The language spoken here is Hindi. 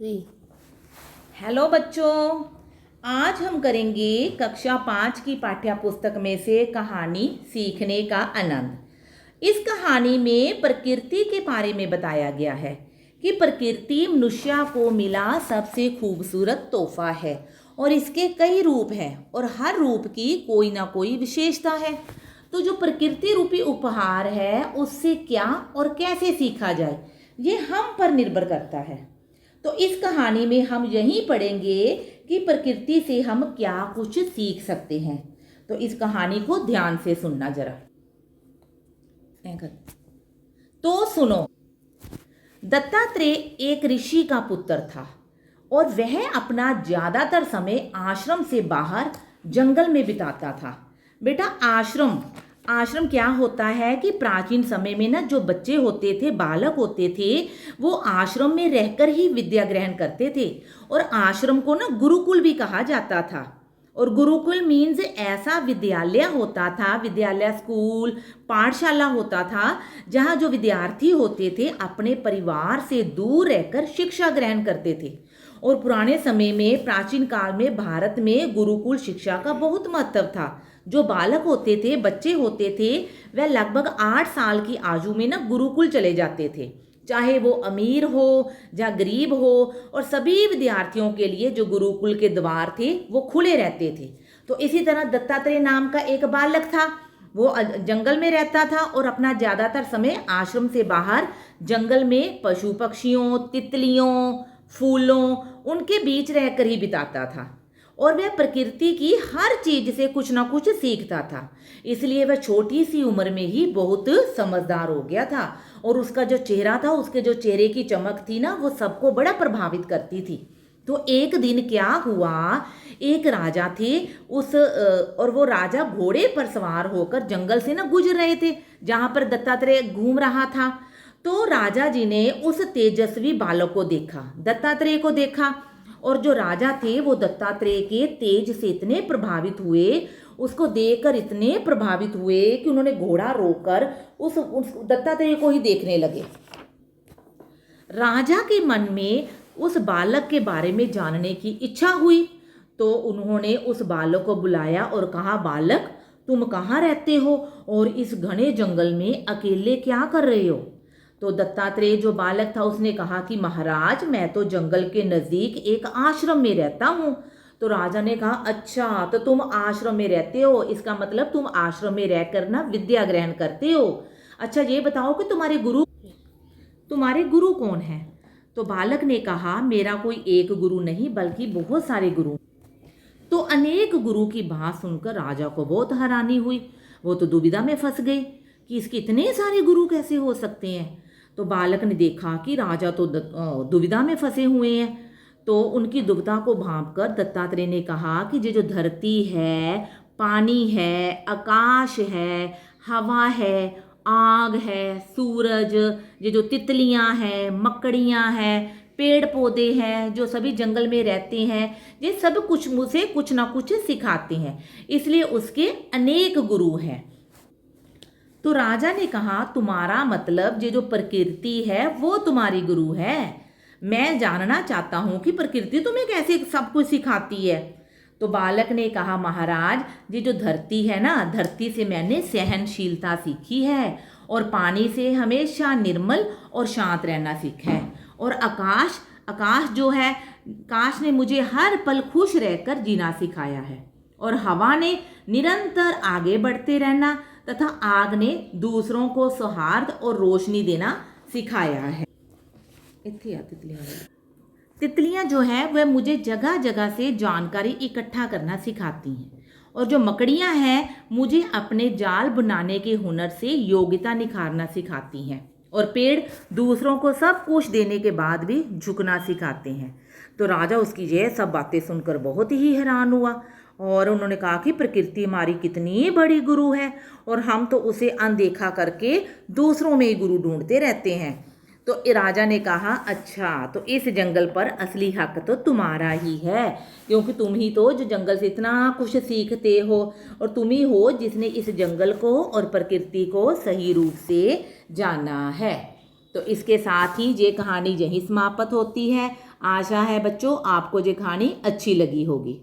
जी। हेलो बच्चों, आज हम करेंगे कक्षा 5 की पाठ्य पुस्तक में से कहानी सीखने का आनंद। इस कहानी में प्रकृति के बारे में बताया गया है कि प्रकृति मनुष्य को मिला सबसे खूबसूरत तोहफा है और इसके कई रूप हैं और हर रूप की कोई ना कोई विशेषता है। तो जो प्रकृति रूपी उपहार है उससे क्या और कैसे सीखा जाए, ये हम पर निर्भर करता है। तो इस कहानी में हम यही पढ़ेंगे कि प्रकृति से हम क्या कुछ सीख सकते हैं। तो इस कहानी को ध्यान से सुनना जरा। तो सुनो। दत्तात्रेय एक ऋषि का पुत्र था और वह अपना ज्यादातर समय आश्रम से बाहर जंगल में बिताता था। बेटा, आश्रम आश्रम क्या होता है कि प्राचीन समय में ना जो बच्चे होते थे, बालक होते थे, वो आश्रम में रहकर ही विद्या ग्रहण करते थे। और आश्रम को ना गुरुकुल भी कहा जाता था। और गुरुकुल मीन्स ऐसा विद्यालय होता था, विद्यालय स्कूल पाठशाला होता था, जहाँ जो विद्यार्थी होते थे अपने परिवार से दूर रहकर शिक्षा ग्रहण करते थे। और पुराने समय में, प्राचीन काल में भारत में गुरुकुल शिक्षा का बहुत महत्व था। जो बालक होते थे, बच्चे होते थे, वह लगभग 8 साल की आयु में ना गुरुकुल चले जाते थे, चाहे वो अमीर हो या गरीब हो। और सभी विद्यार्थियों के लिए जो गुरुकुल के द्वार थे वो खुले रहते थे। तो इसी तरह दत्तात्रेय नाम का एक बालक था, वो जंगल में रहता था और अपना ज़्यादातर समय आश्रम से बाहर जंगल में पशु पक्षियों, तितलियों, फूलों, उनके बीच रहकर ही बिताता था। और वह प्रकृति की हर चीज से कुछ ना कुछ सीखता था। इसलिए वह छोटी सी उम्र में ही बहुत समझदार हो गया था। और उसका जो चेहरा था, उसके जो चेहरे की चमक थी ना, वो सबको बड़ा प्रभावित करती थी। तो एक दिन क्या हुआ, एक राजा थे और वो राजा घोड़े पर सवार होकर जंगल से ना गुजर रहे थे जहां पर दत्तात्रेय घूम रहा था। तो राजा जी ने उस तेजस्वी बालक को देखा, दत्तात्रेय को देखा। और जो राजा थे वो दत्तात्रेय के तेज से इतने प्रभावित हुए, उसको देखकर इतने प्रभावित हुए कि उन्होंने घोड़ा रोककर उस दत्तात्रेय को ही देखने लगे। राजा के मन में उस बालक के बारे में जानने की इच्छा हुई। तो उन्होंने उस बालक को बुलाया और कहा, बालक, तुम कहाँ रहते हो और इस घने जंगल में अकेले क्या कर रहे हो? तो दत्तात्रेय जो बालक था उसने कहा कि महाराज, मैं तो जंगल के नज़दीक एक आश्रम में रहता हूँ। तो राजा ने कहा, अच्छा, तो तुम आश्रम में रहते हो, इसका मतलब तुम आश्रम में रहकर ना विद्या ग्रहण करते हो। अच्छा, ये बताओ कि तुम्हारे गुरु कौन है? तो बालक ने कहा, मेरा कोई एक गुरु नहीं बल्कि बहुत सारे गुरु। तो अनेक गुरु की बात सुनकर राजा को बहुत हैरानी हुई। वो तो दुविधा में फंस गए कि इसके इतने सारे गुरु कैसे हो सकते हैं। तो बालक ने देखा कि राजा तो दुविधा में फंसे हुए हैं। तो उनकी दुविधा को भांपकर दत्तात्रेय ने कहा कि ये जो धरती है, पानी है, आकाश है, हवा है, आग है, सूरज, ये जो तितलियां हैं, मकड़ियां हैं, पेड़ पौधे हैं, जो सभी जंगल में रहते हैं, ये सब कुछ मुझे कुछ ना कुछ सिखाते हैं, इसलिए उसके अनेक गुरु हैं। तो राजा ने कहा, तुम्हारा मतलब ये जो प्रकृति है वो तुम्हारी गुरु है? मैं जानना चाहता हूं कि प्रकृति तुम्हें कैसे सब कुछ सिखाती है। तो बालक ने कहा, महाराज, ये जो धरती है ना, धरती से मैंने सहनशीलता सीखी है और पानी से हमेशा निर्मल और शांत रहना सीखा है। और आकाश आकाश जो है, आकाश ने मुझे हर पल खुश रहकर जीना सिखाया है। और हवा ने निरंतर आगे बढ़ते रहना, तथा आग ने दूसरों को सौहार्द और रोशनी देना सिखाया है। तितलियां जो है वह मुझे जगह जगह से जानकारी इकट्ठा करना सिखाती हैं। और जो मकड़ियां हैं मुझे अपने जाल बनाने के हुनर से योग्यता निखारना सिखाती हैं। और पेड़ दूसरों को सब कुछ देने के बाद भी झुकना सिखाते हैं। तो राजा उसकी यह सब बातें सुनकर बहुत ही हैरान हुआ और उन्होंने कहा कि प्रकृति हमारी कितनी बड़ी गुरु है और हम तो उसे अनदेखा करके दूसरों में ही गुरु ढूंढते रहते हैं। तो राजा ने कहा, अच्छा, तो इस जंगल पर असली हक तो तुम्हारा ही है, क्योंकि तुम ही तो जो जंगल से इतना कुछ सीखते हो और तुम ही हो जिसने इस जंगल को और प्रकृति को सही रूप से जाना है। तो इसके साथ ही ये कहानी यहीं समाप्त होती है। आशा है बच्चों आपको ये कहानी अच्छी लगी होगी।